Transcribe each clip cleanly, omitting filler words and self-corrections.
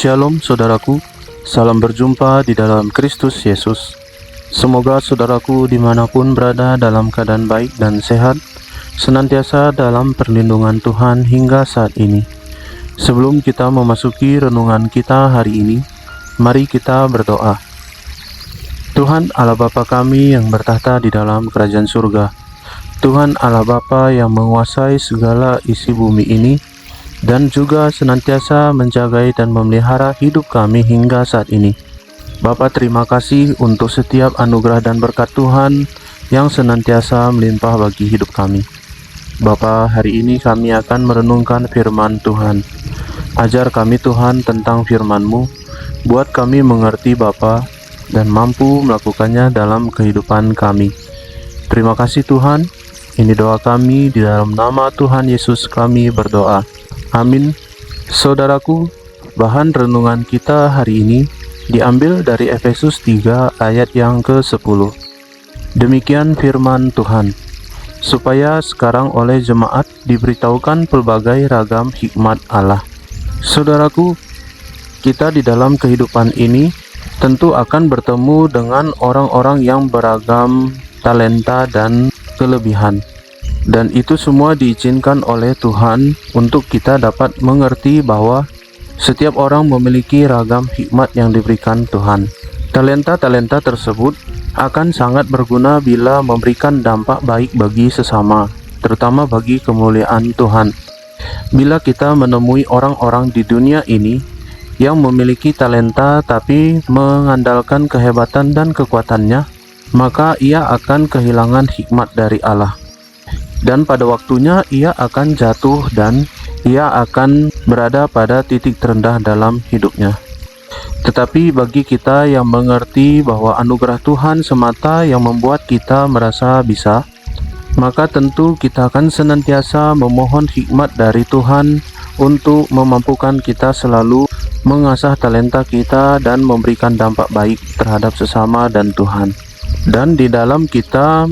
Shalom saudaraku, salam berjumpa di dalam Kristus Yesus. Semoga saudaraku dimanapun berada dalam keadaan baik dan sehat, senantiasa dalam perlindungan Tuhan hingga saat ini. Sebelum kita memasuki renungan kita hari ini, mari kita berdoa. Tuhan Allah Bapa kami yang bertahta di dalam kerajaan surga, Tuhan Allah Bapa yang menguasai segala isi bumi ini, dan juga senantiasa menjaga dan memelihara hidup kami hingga saat ini. Bapa, terima kasih untuk setiap anugerah dan berkat Tuhan yang senantiasa melimpah bagi hidup kami. Bapa, hari ini kami akan merenungkan firman Tuhan. Ajar kami Tuhan tentang firman-Mu, buat kami mengerti Bapa dan mampu melakukannya dalam kehidupan kami. Terima kasih Tuhan, ini doa kami di dalam nama Tuhan Yesus kami berdoa. Amin. Saudaraku, bahan renungan kita hari ini diambil dari Efesus 3 ayat yang ke-10. Demikian firman Tuhan, supaya sekarang oleh jemaat diberitahukan pelbagai ragam hikmat Allah. Saudaraku, kita di dalam kehidupan ini tentu akan bertemu dengan orang-orang yang beragam talenta dan kelebihan. Dan itu semua diizinkan oleh Tuhan untuk kita dapat mengerti bahwa setiap orang memiliki ragam hikmat yang diberikan Tuhan. Talenta-talenta tersebut akan sangat berguna bila memberikan dampak baik bagi sesama, terutama bagi kemuliaan Tuhan. Bila kita menemui orang-orang di dunia ini yang memiliki talenta tapi mengandalkan kehebatan dan kekuatannya, maka ia akan kehilangan hikmat dari Allah. Dan pada waktunya ia akan jatuh dan ia akan berada pada titik terendah dalam hidupnya. Tetapi bagi kita yang mengerti bahwa anugerah Tuhan semata yang membuat kita merasa bisa, maka tentu kita akan senantiasa memohon hikmat dari Tuhan untuk memampukan kita selalu mengasah talenta kita dan memberikan dampak baik terhadap sesama dan Tuhan. Dan di dalam kita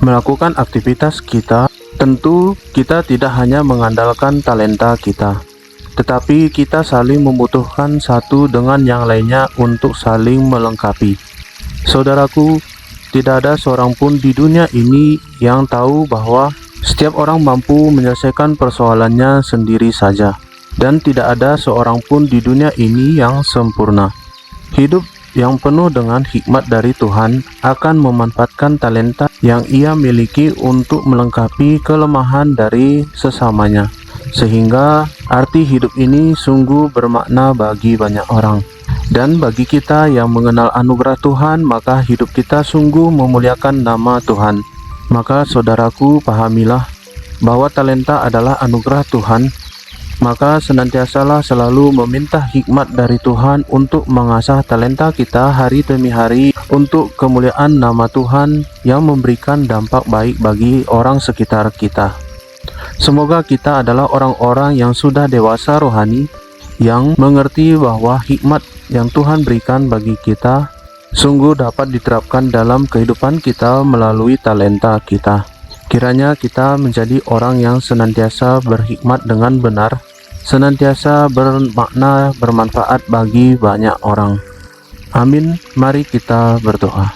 melakukan aktivitas kita, tentu kita tidak hanya mengandalkan talenta kita, tetapi kita saling membutuhkan satu dengan yang lainnya untuk saling melengkapi. Saudaraku, tidak ada seorang pun di dunia ini yang tahu bahwa setiap orang mampu menyelesaikan persoalannya sendiri saja, dan tidak ada seorang pun di dunia ini yang sempurna. Hidup yang penuh dengan hikmat dari Tuhan akan memanfaatkan talenta yang ia miliki untuk melengkapi kelemahan dari sesamanya, sehingga arti hidup ini sungguh bermakna bagi banyak orang. Dan bagi kita yang mengenal anugerah Tuhan, maka hidup kita sungguh memuliakan nama Tuhan. Maka saudaraku, pahamilah bahwa talenta adalah anugerah Tuhan. Maka senantiasalah selalu meminta hikmat dari Tuhan untuk mengasah talenta kita hari demi hari untuk kemuliaan nama Tuhan yang memberikan dampak baik bagi orang sekitar kita. Semoga kita adalah orang-orang yang sudah dewasa rohani, yang mengerti bahwa hikmat yang Tuhan berikan bagi kita sungguh dapat diterapkan dalam kehidupan kita melalui talenta kita. Kiranya kita menjadi orang yang senantiasa berhikmat dengan benar, senantiasa bermakna, bermanfaat bagi banyak orang. Amin. Mari kita berdoa.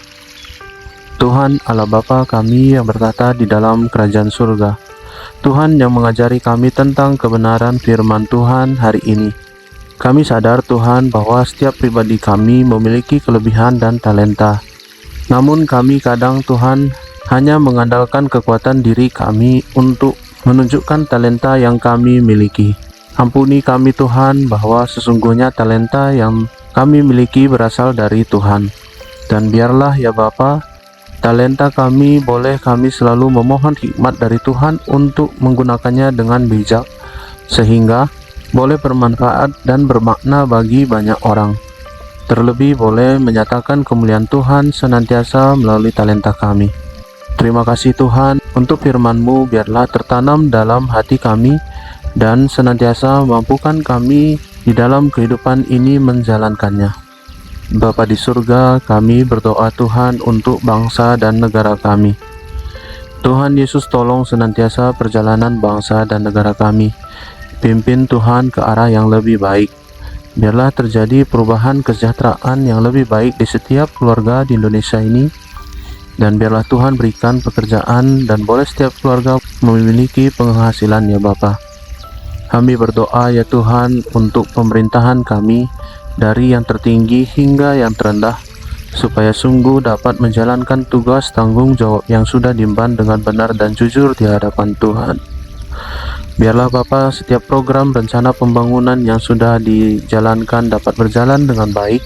Tuhan Allah Bapa kami yang bertahta di dalam kerajaan surga, Tuhan yang mengajari kami tentang kebenaran firman Tuhan hari ini. Kami sadar Tuhan bahwa setiap pribadi kami memiliki kelebihan dan talenta. Namun kami kadang Tuhan hanya mengandalkan kekuatan diri kami untuk menunjukkan talenta yang kami miliki. Ampuni kami Tuhan bahwa sesungguhnya talenta yang kami miliki berasal dari Tuhan. Dan biarlah ya Bapa, talenta kami boleh kami selalu memohon hikmat dari Tuhan untuk menggunakannya dengan bijak, sehingga boleh bermanfaat dan bermakna bagi banyak orang. Terlebih boleh menyatakan kemuliaan Tuhan senantiasa melalui talenta kami. Terima kasih Tuhan untuk firman-Mu, biarlah tertanam dalam hati kami dan senantiasa mampukan kami di dalam kehidupan ini menjalankannya. Bapa di surga, kami berdoa Tuhan untuk bangsa dan negara kami. Tuhan Yesus, tolong senantiasa perjalanan bangsa dan negara kami. Pimpin Tuhan ke arah yang lebih baik. Biarlah terjadi perubahan kesejahteraan yang lebih baik di setiap keluarga di Indonesia ini, dan biarlah Tuhan berikan pekerjaan dan boleh setiap keluarga memiliki penghasilan ya Bapa. Kami berdoa ya Tuhan untuk pemerintahan kami dari yang tertinggi hingga yang terendah, supaya sungguh dapat menjalankan tugas tanggung jawab yang sudah diemban dengan benar dan jujur di hadapan Tuhan. Biarlah Bapa setiap program rencana pembangunan yang sudah dijalankan dapat berjalan dengan baik,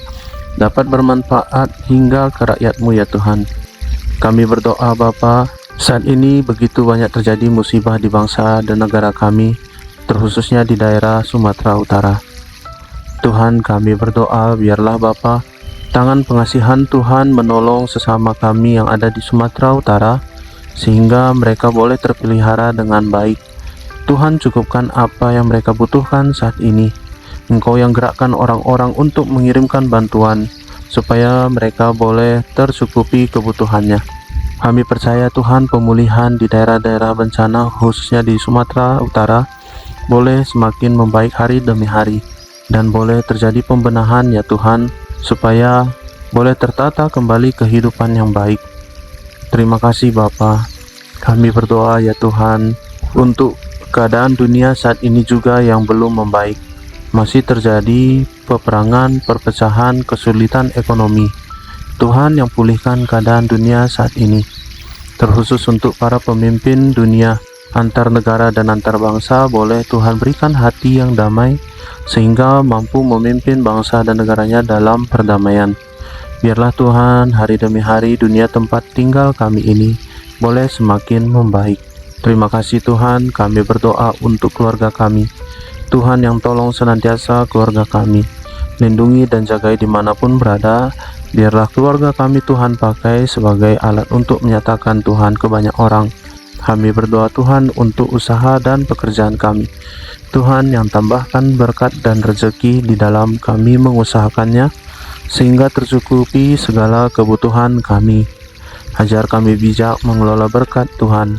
dapat bermanfaat hingga ke rakyat-Mu ya Tuhan. Kami berdoa Bapa, saat ini begitu banyak terjadi musibah di bangsa dan negara kami, terkhususnya di daerah Sumatera Utara. Tuhan, kami berdoa biarlah Bapa, tangan pengasihan Tuhan menolong sesama kami yang ada di Sumatera Utara, sehingga mereka boleh terpelihara dengan baik. Tuhan, cukupkan apa yang mereka butuhkan saat ini. Engkau yang gerakkan orang-orang untuk mengirimkan bantuan, supaya mereka boleh tercukupi kebutuhannya. Kami percaya Tuhan, pemulihan di daerah-daerah bencana khususnya di Sumatera Utara boleh semakin membaik hari demi hari, dan boleh terjadi pembenahan ya Tuhan, supaya boleh tertata kembali kehidupan yang baik. Terima kasih Bapa. Kami berdoa ya Tuhan untuk keadaan dunia saat ini juga yang belum membaik. Masih terjadi peperangan, perpecahan, kesulitan ekonomi. Tuhan yang pulihkan keadaan dunia saat ini, terkhusus untuk para pemimpin dunia antar negara dan antar bangsa. Boleh Tuhan berikan hati yang damai, sehingga mampu memimpin bangsa dan negaranya dalam perdamaian. Biarlah Tuhan hari demi hari dunia tempat tinggal kami ini boleh semakin membaik. Terima kasih Tuhan, kami berdoa untuk keluarga kami. Tuhan yang tolong senantiasa keluarga kami, lindungi dan jagai dimanapun berada. Biarlah keluarga kami Tuhan pakai sebagai alat untuk menyatakan Tuhan ke banyak orang. Kami berdoa Tuhan untuk usaha dan pekerjaan kami. Tuhan yang tambahkan berkat dan rezeki di dalam kami mengusahakannya, sehingga tercukupi segala kebutuhan kami. Ajar kami bijak mengelola berkat Tuhan,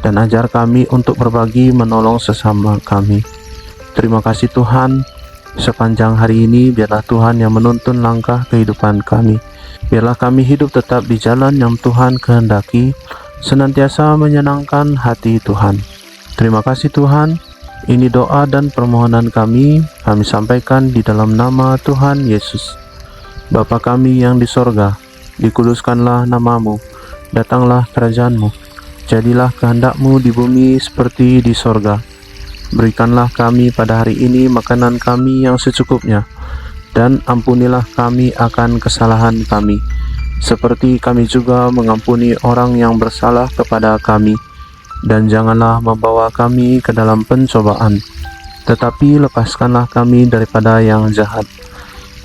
dan ajar kami untuk berbagi menolong sesama kami. Terima kasih Tuhan, sepanjang hari ini biarlah Tuhan yang menuntun langkah kehidupan kami. Biarlah kami hidup tetap di jalan yang Tuhan kehendaki, senantiasa menyenangkan hati Tuhan. Terima kasih Tuhan, ini doa dan permohonan kami sampaikan di dalam nama Tuhan Yesus. Bapa kami yang di sorga, dikuduskanlah namamu, datanglah kerajaan-Mu. Jadilah kehendak-Mu di bumi seperti di sorga. Berikanlah kami pada hari ini makanan kami yang secukupnya, dan ampunilah kami akan kesalahan kami, seperti kami juga mengampuni orang yang bersalah kepada kami. Dan janganlah membawa kami ke dalam pencobaan, tetapi lepaskanlah kami daripada yang jahat.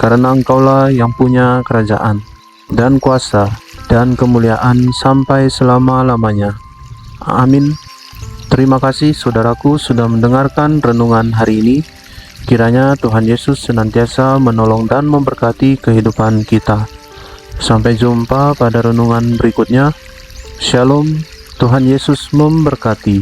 Karena Engkaulah yang punya kerajaan, dan kuasa, dan kemuliaan sampai selama-lamanya. Amin. Terima kasih saudaraku sudah mendengarkan renungan hari ini. Kiranya Tuhan Yesus senantiasa menolong dan memberkati kehidupan kita. Sampai jumpa pada renungan berikutnya. Shalom, Tuhan Yesus memberkati.